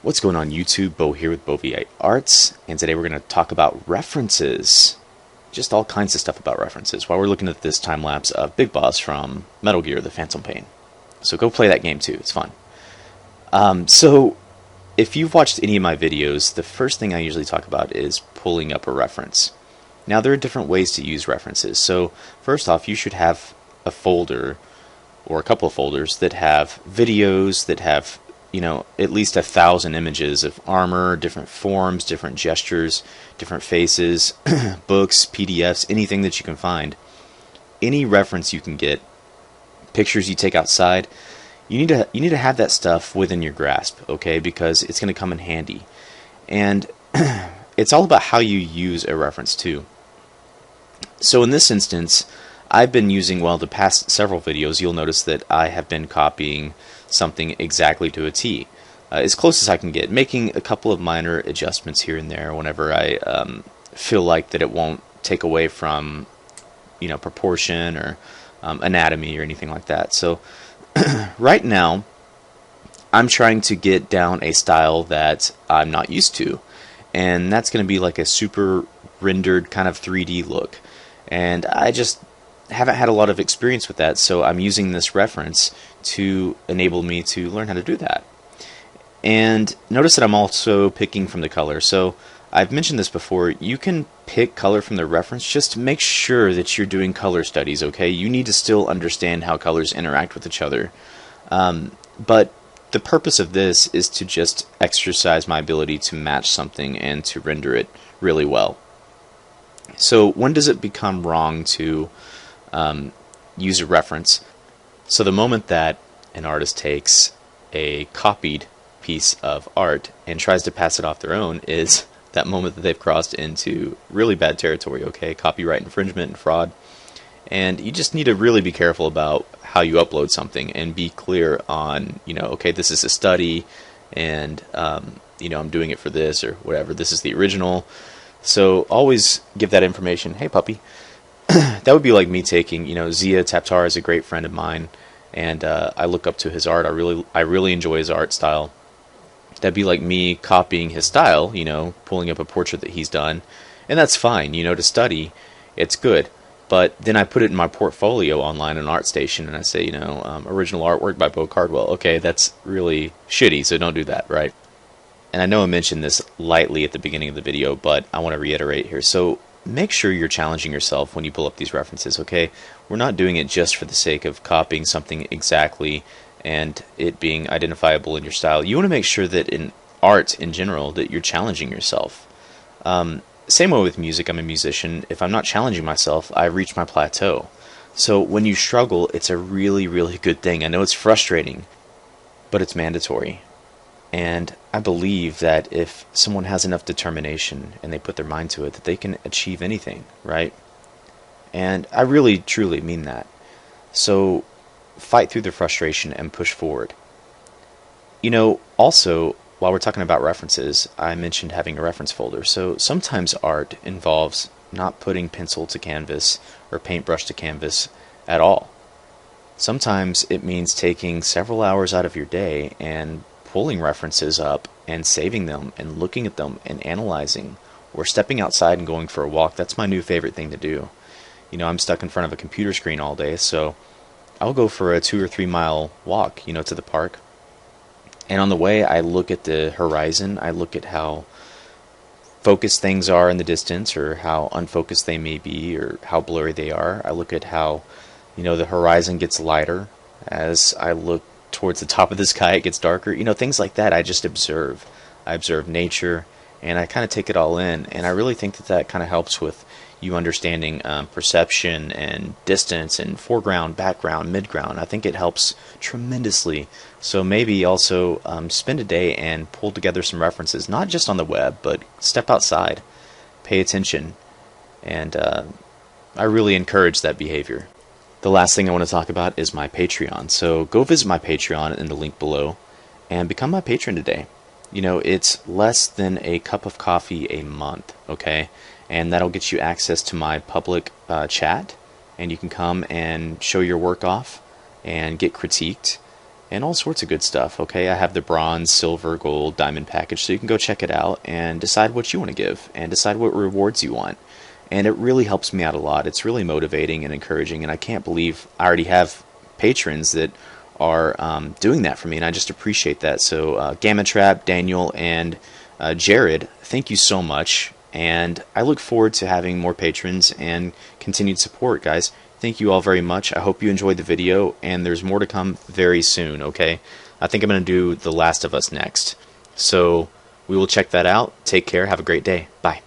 What's going on YouTube? Bo here with Beauviarts, and today we're going to talk about references. Just all kinds of stuff about references while we're looking at this time lapse of Big Boss from Metal Gear, The Phantom Pain. So go play that game too, it's fun. So if you've watched any of my videos, the first thing I usually talk about is pulling up a reference. Now there are different ways to use references. So first off, you should have a folder or a couple of folders that have videos that have at least 1,000 images of armor, different forms, different gestures, different faces, books, PDFs, anything that you can find. Any reference you can get, pictures you take outside, you need to have that stuff within your grasp, okay? Because it's going to come in handy. And it's all about how you use a reference too. So in this instance, I've been using, the past several videos, you'll notice that I have been copying something exactly to a T, as close as I can get, making a couple of minor adjustments here and there whenever I feel like that it won't take away from, proportion or anatomy or anything like that. So right now, I'm trying to get down a style that I'm not used to, and that's going to be like a super rendered kind of 3D look, and I just haven't had a lot of experience with that, so I'm using this reference to enable me to learn how to do that. And notice that I'm also picking from the color. So I've mentioned this before, you can pick color from the reference, just make sure that you're doing color studies, okay? You need to still understand how colors interact with each other. But the purpose of this is to just exercise my ability to match something and to render it really well. So when does it become wrong to use a reference? So the moment that an artist takes a copied piece of art and tries to pass it off their own is that moment that they've crossed into really bad territory, okay? Copyright infringement and fraud. And you just need to really be careful about how you upload something and be clear on, okay, this is a study and, I'm doing it for this or whatever. This is the original. So always give that information. Hey, puppy. That would be like me taking, Zia Taptar is a great friend of mine, and I look up to his art. I really enjoy his art style. That'd be like me copying his style, pulling up a portrait that he's done, and that's fine, to study, it's good. But then I put it in my portfolio online on ArtStation, and I say, original artwork by Bo Cardwell. Okay, that's really shitty, so don't do that, right? And I know I mentioned this lightly at the beginning of the video, but I want to reiterate here. So make sure you're challenging yourself when you pull up these references, okay? We're not doing it just for the sake of copying something exactly and it being identifiable in your style. You want to make sure that in art in general that you're challenging yourself. Same way with music. I'm a musician. If I'm not challenging myself, I reach my plateau. So when you struggle, it's a really, really good thing. I know it's frustrating, but it's mandatory. And I believe that if someone has enough determination and they put their mind to it, that they can achieve anything, right? And I really, truly mean that. So fight through the frustration and push forward. Also, while we're talking about references, I mentioned having a reference folder. So sometimes art involves not putting pencil to canvas or paintbrush to canvas at all. Sometimes it means taking several hours out of your day and pulling references up and saving them and looking at them and analyzing, or stepping outside and going for a walk. That's my new favorite thing to do. I'm stuck in front of a computer screen all day, so I'll go for a 2 or 3 mile walk, to the park. And on the way, I look at the horizon. I look at how focused things are in the distance, or how unfocused they may be, or how blurry they are. I look at how, the horizon gets lighter as I look towards the top of the sky. It gets darker, things like that. I just observe. I observe nature, and I kind of take it all in, and I really think that kind of helps with you understanding perception and distance and foreground, background, midground. I think it helps tremendously. So maybe also spend a day and pull together some references, not just on the web, but step outside, pay attention, and I really encourage that behavior. The last thing I want to talk about is my Patreon. So go visit my Patreon in the link below and become my patron today. It's less than a cup of coffee a month, okay? And that'll get you access to my public chat, and you can come and show your work off and get critiqued and all sorts of good stuff. Okay, I have the bronze, silver, gold, diamond package, so you can go check it out and decide what you want to give and decide what rewards you want. And it really helps me out a lot. It's really motivating and encouraging, and I can't believe I already have patrons that are doing that for me, and I just appreciate that. So Gamma Trap, Daniel, and Jared, thank you so much, and I look forward to having more patrons and continued support, guys. Thank you all very much. I hope you enjoyed the video, and there's more to come very soon, okay? I think I'm going to do The Last of Us next. So we will check that out. Take care. Have a great day. Bye.